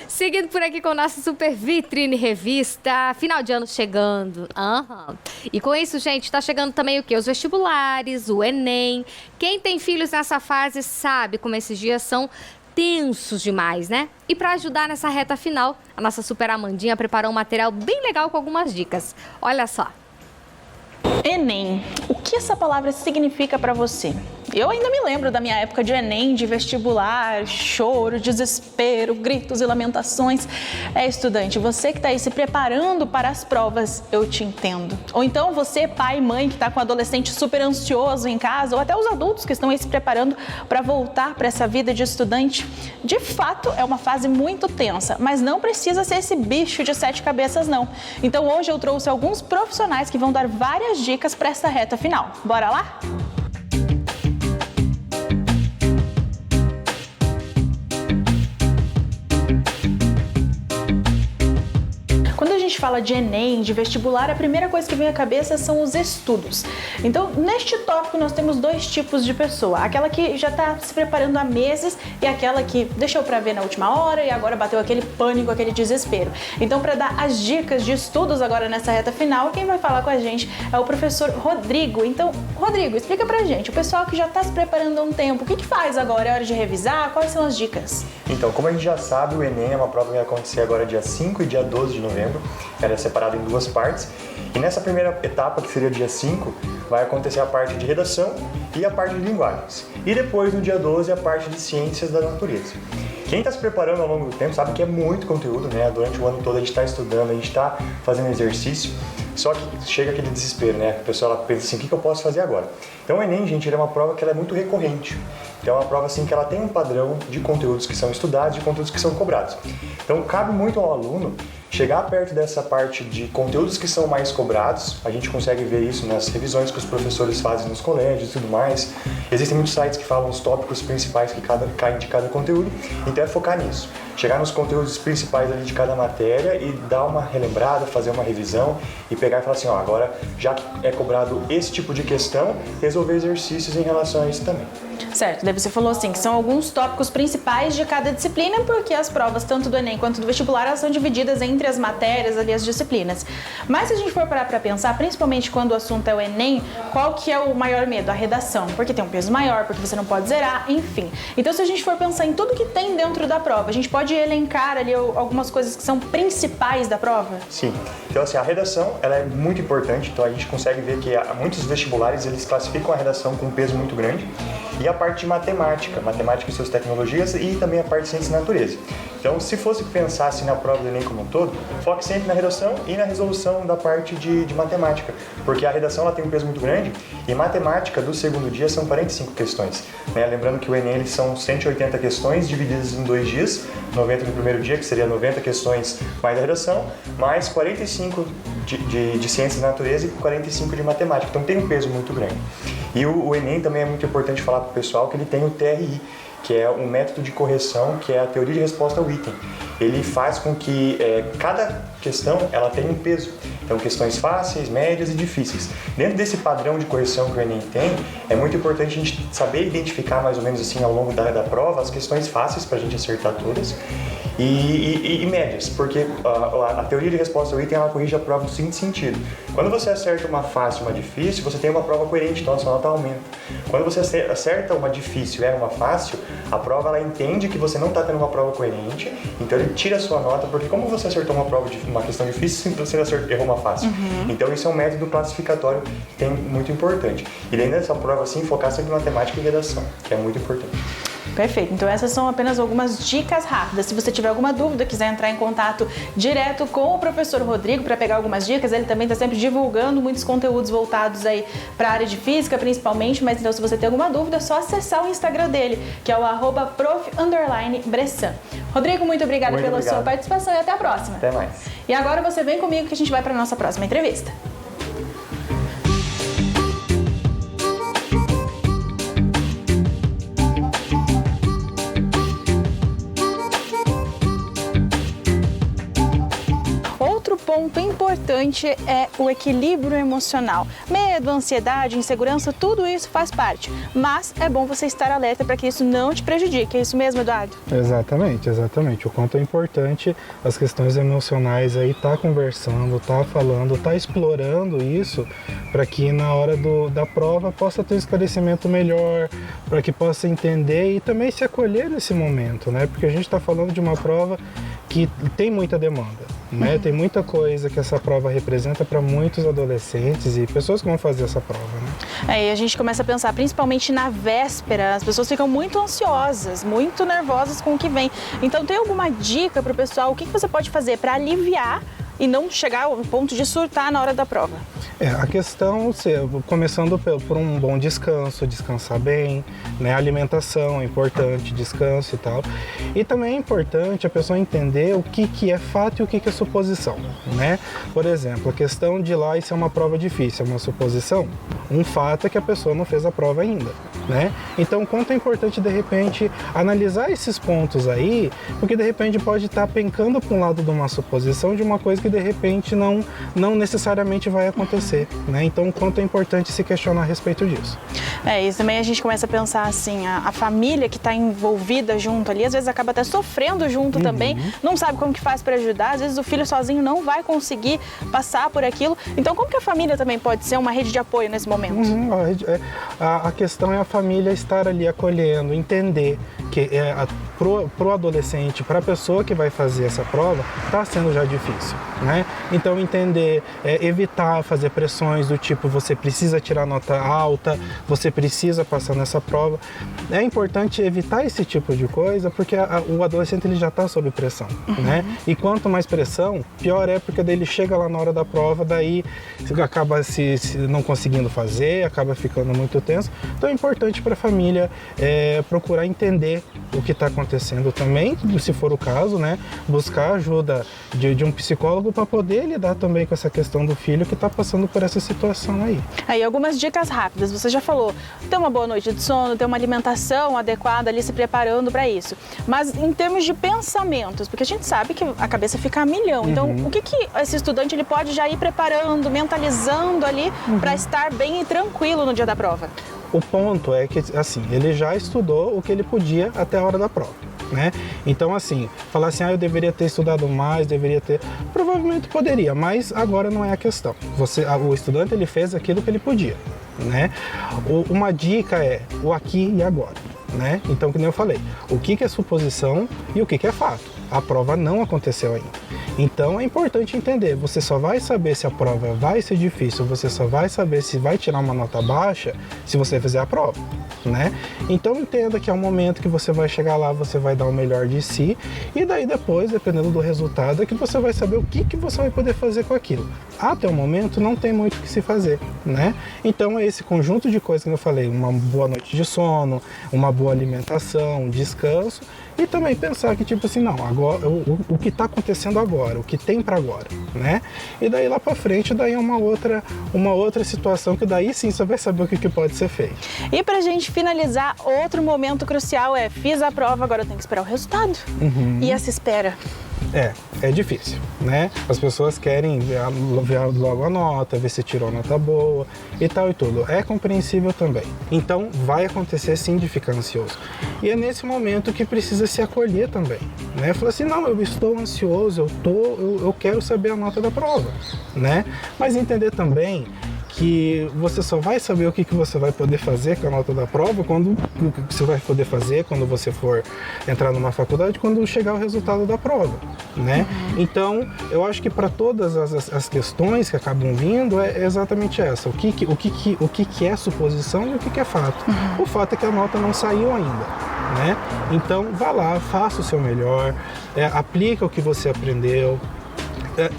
Seguindo por aqui com nossa Super Vitrine Revista, final de ano chegando. E com isso, gente, tá chegando também o quê? Os vestibulares, o Enem. Quem tem filhos nessa fase sabe como esses dias são tensos demais, né? E para ajudar nessa reta final, a nossa Super Amandinha preparou um material bem legal com algumas dicas. Olha só. Enem. O que essa palavra significa para você? Eu ainda me lembro da minha época de Enem, de vestibular, choro, desespero, gritos e lamentações. Estudante, você que está aí se preparando para as provas, eu te entendo. Ou então você, pai e mãe, que está com um adolescente super ansioso em casa, ou até os adultos que estão aí se preparando para voltar para essa vida de estudante. De fato, é uma fase muito tensa, mas não precisa ser esse bicho de 7 cabeças, não. Então hoje eu trouxe alguns profissionais que vão dar várias dicas para essa reta final. Bora lá? Quando a gente fala de Enem, de vestibular, a primeira coisa que vem à cabeça são os estudos. Então, neste tópico, nós temos 2 tipos de pessoa. Aquela que já está se preparando há meses e aquela que deixou para ver na última hora e agora bateu aquele pânico, aquele desespero. Então, para dar as dicas de estudos agora nessa reta final, quem vai falar com a gente é o professor Rodrigo. Então, Rodrigo, explica pra gente, o pessoal que já está se preparando há um tempo, o que faz agora? É hora de revisar? Quais são as dicas? Então, como a gente já sabe, o Enem é uma prova que vai acontecer agora dia 5 e dia 12 de novembro. Ela é separada em 2 partes. E nessa primeira etapa, que seria dia 5, vai acontecer a parte de redação e a parte de linguagens. E depois, no dia 12, a parte de ciências da natureza. Quem está se preparando ao longo do tempo sabe que é muito conteúdo, né? Durante o ano todo a gente está estudando, a gente está fazendo exercício. Só que chega aquele desespero, né? A pessoa ela pensa assim, o que eu posso fazer agora? Então o Enem, gente, ele é uma prova que ela é muito recorrente. Então é uma prova assim que ela tem um padrão de conteúdos que são estudados e conteúdos que são cobrados. Então cabe muito ao aluno chegar perto dessa parte de conteúdos que são mais cobrados. A gente consegue ver isso nas revisões que os professores fazem nos colégios e tudo mais. Existem muitos sites que falam os tópicos principais que caem de cada conteúdo. Então é focar nisso. Chegar nos conteúdos principais ali de cada matéria e dar uma relembrada, fazer uma revisão e pegar e falar assim, ó, agora já que é cobrado esse tipo de questão, resolver exercícios em relação a isso também. Certo, daí você falou assim, que são alguns tópicos principais de cada disciplina, porque as provas, tanto do Enem quanto do vestibular, elas são divididas entre as matérias, ali, as disciplinas. Mas se a gente for parar para pensar, principalmente quando o assunto é o Enem, qual que é o maior medo? A redação, porque tem um peso maior, porque você não pode zerar, enfim. Então, se a gente for pensar em tudo que tem dentro da prova, a gente pode elencar ali algumas coisas que são principais da prova? Sim. Então, assim, a redação, ela é muito importante, então a gente consegue ver que muitos vestibulares, eles classificam a redação com um peso muito grande. E a parte de matemática e suas tecnologias e também a parte de ciência e natureza. Então, se fosse pensar assim, na prova do Enem como um todo, foque sempre na redação e na resolução da parte de matemática, porque a redação ela tem um peso muito grande e matemática do segundo dia são 45 questões. Né? Lembrando que o Enem eles são 180 questões divididas em 2 dias, 90 no primeiro dia, que seria 90 questões mais a redação, mais 45 de ciência e natureza e 45 de matemática. Então tem um peso muito grande. E o Enem também é muito importante falar para o pessoal que ele tem o TRI, que é um método de correção, que é a teoria de resposta ao item. Ele faz com que cada questão ela tenha um peso. Então, questões fáceis, médias e difíceis. Dentro desse padrão de correção que o Enem tem, é muito importante a gente saber identificar mais ou menos assim ao longo da prova as questões fáceis para a gente acertar todas e médias, porque a teoria de resposta ao item ela corrige a prova no seguinte sentido. Quando você acerta uma fácil e uma difícil, você tem uma prova coerente, então a sua nota aumenta. Quando você acerta uma difícil e erra uma fácil, a prova ela entende que você não está tendo uma prova coerente, então ele tira a sua nota, porque como você acertou uma questão difícil, você errou uma fácil. Então isso é um método classificatório que tem muito importante. E daí nessa prova assim, focar sempre em matemática e redação, que é muito importante. Perfeito, então essas são apenas algumas dicas rápidas. Se você tiver alguma dúvida, quiser entrar em contato direto com o professor Rodrigo para pegar algumas dicas, ele também está sempre divulgando muitos conteúdos voltados aí para a área de física principalmente, mas então se você tem alguma dúvida é só acessar o Instagram dele, que é o @prof_bressan. Rodrigo, muito obrigada pela sua participação e até a próxima. Até mais. E agora você vem comigo que a gente vai para a nossa próxima entrevista. ponto importante é o equilíbrio emocional. Medo, ansiedade, insegurança, tudo isso faz parte. Mas é bom você estar alerta para que isso não te prejudique. É isso mesmo, Eduardo? Exatamente, exatamente. O quanto é importante as questões emocionais aí, tá conversando, tá falando, tá explorando isso para que na hora da prova possa ter um esclarecimento melhor, para que possa entender e também se acolher nesse momento, né? Porque a gente está falando de uma prova que tem muita demanda, né? Tem muita coisa que essa prova representa para muitos adolescentes e pessoas que vão fazer essa prova, né? Aí a gente começa a pensar, principalmente na véspera, as pessoas ficam muito ansiosas, muito nervosas com o que vem. Então tem alguma dica para o pessoal? O que você pode fazer para aliviar e não chegar ao ponto de surtar na hora da prova? A questão, começando por um bom descanso, descansar bem, né? Alimentação é importante, descanso e tal. E também é importante a pessoa entender o que é fato e o que é suposição, né? Por exemplo, a questão de lá isso é uma prova difícil, é uma suposição. Um fato é que a pessoa não fez a prova ainda, né? Então, quanto é importante, de repente, analisar esses pontos aí, porque de repente pode estar pencando para um lado de uma suposição de uma coisa que de repente não necessariamente vai acontecer, né? Então, o quanto é importante se questionar a respeito disso. Isso também a gente começa a pensar assim, a família que está envolvida junto ali, às vezes acaba até sofrendo junto também, não sabe como que faz para ajudar, às vezes o filho sozinho não vai conseguir passar por aquilo. Então, como que a família também pode ser uma rede de apoio nesse momento? A questão é a família estar ali acolhendo, entender que pro adolescente, para a pessoa que vai fazer essa prova, está sendo já difícil, né? Então entender, evitar fazer pressões do tipo você precisa tirar nota alta, você precisa passar nessa prova. É importante evitar esse tipo de coisa porque o adolescente ele já está sob pressão, né? E quanto mais pressão, pior é porque daí ele chega lá na hora da prova, daí acaba se não conseguindo fazer, acaba ficando muito tenso. Então é importante para a família procurar entender o que está acontecendo também, se for o caso, né? Buscar ajuda de um psicólogo para poder lidar também com essa questão do filho que está passando por essa situação aí. Aí algumas dicas rápidas, você já falou, ter uma boa noite de sono, ter uma alimentação adequada ali, se preparando para isso. Mas em termos de pensamentos, porque a gente sabe que a cabeça fica a milhão, então o que esse estudante ele pode já ir preparando, mentalizando ali para estar bem e tranquilo no dia da prova? O ponto é que, assim, ele já estudou o que ele podia até a hora da prova, né? Então, assim, falar assim, eu deveria ter estudado mais, provavelmente poderia, mas agora não é a questão. O estudante, ele fez aquilo que ele podia, né? Uma dica é o aqui e agora, né? Então, que nem eu falei, o que é suposição e o que é fato. A prova não aconteceu ainda. Então é importante entender, você só vai saber se a prova vai ser difícil, você só vai saber se vai tirar uma nota baixa se você fizer a prova, né? Então entenda que é um momento que você vai chegar lá, você vai dar o melhor de si e daí depois, dependendo do resultado, é que você vai saber o que você vai poder fazer com aquilo. Até o momento não tem muito o que se fazer, né? Então é esse conjunto de coisas que eu falei, uma boa noite de sono, uma boa alimentação, descanso e também pensar que tipo assim, não, agora o que está acontecendo agora, o que tem para agora, né? E daí lá para frente, daí é uma outra situação que daí sim você vai saber o que pode ser feito. E pra gente finalizar, outro momento crucial fiz a prova, agora eu tenho que esperar o resultado. E essa espera? É difícil, né? As pessoas querem ver logo a nota, ver se tirou nota boa e tal e tudo. É compreensível também. Então, vai acontecer sim de ficar ansioso. E é nesse momento que precisa se acolher também, né? Falar assim, não, eu estou ansioso, eu quero saber a nota da prova, né? Mas entender também que você só vai saber o que você vai poder fazer com a nota da prova, o que você vai poder fazer quando você for entrar numa faculdade, quando chegar o resultado da prova, né? Então, eu acho que para todas as questões que acabam vindo é exatamente essa, o que é suposição e o que é fato. O fato é que a nota não saiu ainda, né? Então, vá lá, faça o seu melhor, aplica o que você aprendeu,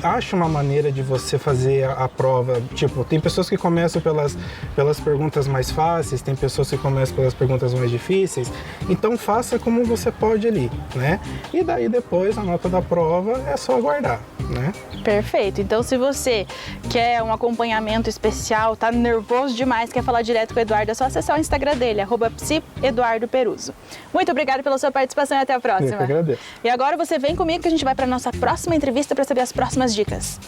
acha uma maneira de você fazer a prova, tipo, tem pessoas que começam pelas perguntas mais fáceis, tem pessoas que começam pelas perguntas mais difíceis, então faça como você pode ali, né? E daí depois a nota da prova é só aguardar, né? Perfeito. Então, se você quer um acompanhamento especial, tá nervoso demais, quer falar direto com o Eduardo, é só acessar o Instagram dele, @psi_eduardo_peruso. Muito obrigada pela sua participação e até a próxima. Eu que agradeço. E agora você vem comigo que a gente vai para nossa próxima entrevista para saber as próximas dicas.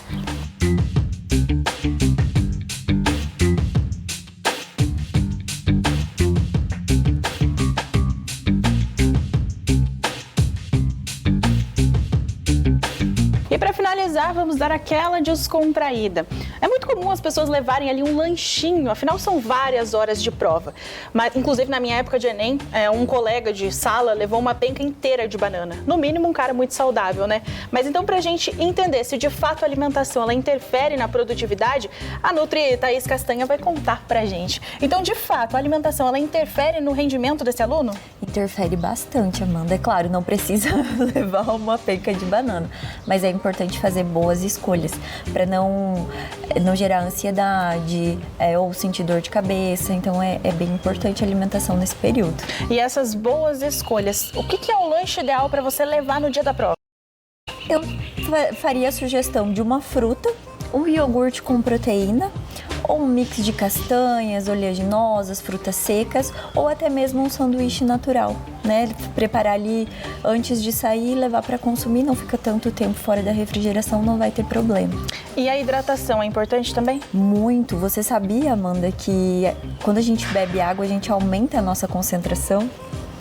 E para finalizar, vamos dar aquela descontraída. É muito comum as pessoas levarem ali um lanchinho, afinal são várias horas de prova. Mas, inclusive, na minha época de Enem, um colega de sala levou uma penca inteira de banana. No mínimo, um cara muito saudável, né? Mas então, pra gente entender se de fato a alimentação ela interfere na produtividade, a Nutri Thaís Castanha vai contar pra gente. Então, de fato, a alimentação ela interfere no rendimento desse aluno? Interfere bastante, Amanda. É claro, não precisa levar uma penca de banana, mas é importante fazer boas escolhas para não gerar ansiedade ou sentir dor de cabeça. Então é bem importante a alimentação nesse período. E essas boas escolhas, o que é o lanche ideal para você levar no dia da prova? Eu faria a sugestão de uma fruta, um iogurte com proteína, ou um mix de castanhas, oleaginosas, frutas secas, ou até mesmo um sanduíche natural, né? Preparar ali antes de sair e levar para consumir, não fica tanto tempo fora da refrigeração, não vai ter problema. E a hidratação é importante também? Muito. Você sabia, Amanda, que quando a gente bebe água, a gente aumenta a nossa concentração?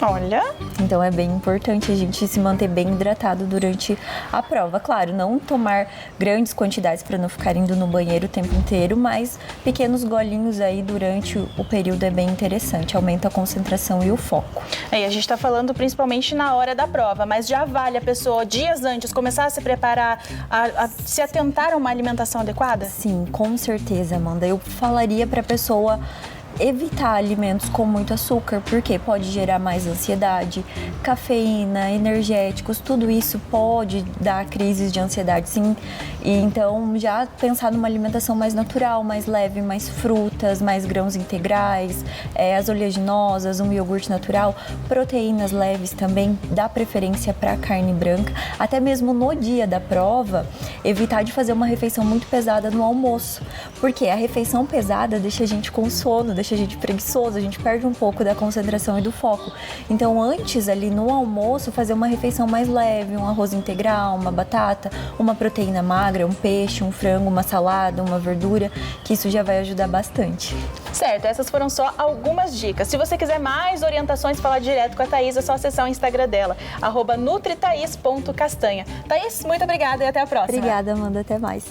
Olha! Então é bem importante a gente se manter bem hidratado durante a prova. Claro, não tomar grandes quantidades para não ficar indo no banheiro o tempo inteiro, mas pequenos golinhos aí durante o período é bem interessante, aumenta a concentração e o foco. E a gente está falando principalmente na hora da prova, mas já vale a pessoa dias antes começar a se preparar, a se atentar a uma alimentação adequada? Sim, com certeza, Amanda. Eu falaria para a pessoa evitar alimentos com muito açúcar, porque pode gerar mais ansiedade, cafeína, energéticos, tudo isso pode dar crises de ansiedade, sim. E então já pensar numa alimentação mais natural, mais leve, mais frutas, mais grãos integrais, as oleaginosas, um iogurte natural, proteínas leves também, dá preferência para carne branca, até mesmo no dia da prova, evitar de fazer uma refeição muito pesada no almoço, porque a refeição pesada deixa a gente com sono, deixa a gente preguiçoso, a gente perde um pouco da concentração e do foco. Então, antes ali no almoço, fazer uma refeição mais leve, um arroz integral, uma batata, uma proteína magra, um peixe, um frango, uma salada, uma verdura, que isso já vai ajudar bastante. Certo, essas foram só algumas dicas. Se você quiser mais orientações, falar direto com a Thaís, é só acessar o Instagram dela, @nutrithais.castanha. Thaís, muito obrigada e até a próxima. Obrigada, Amanda, até mais.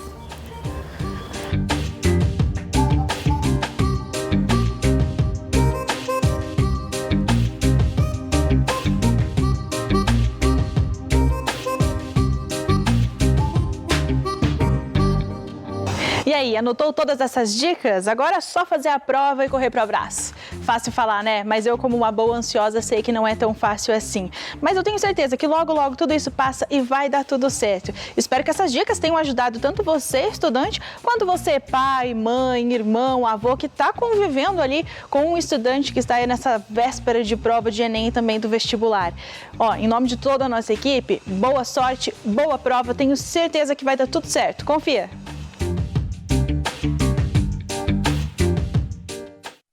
E aí, anotou todas essas dicas? Agora é só fazer a prova e correr pro abraço. Fácil falar, né? Mas eu, como uma boa ansiosa, sei que não é tão fácil assim. Mas eu tenho certeza que logo, logo tudo isso passa e vai dar tudo certo. Espero que essas dicas tenham ajudado tanto você, estudante, quanto você, pai, mãe, irmão, avô, que está convivendo ali com um estudante que está aí nessa véspera de prova de Enem e também do vestibular. Ó, em nome de toda a nossa equipe, boa sorte, boa prova, tenho certeza que vai dar tudo certo. Confia!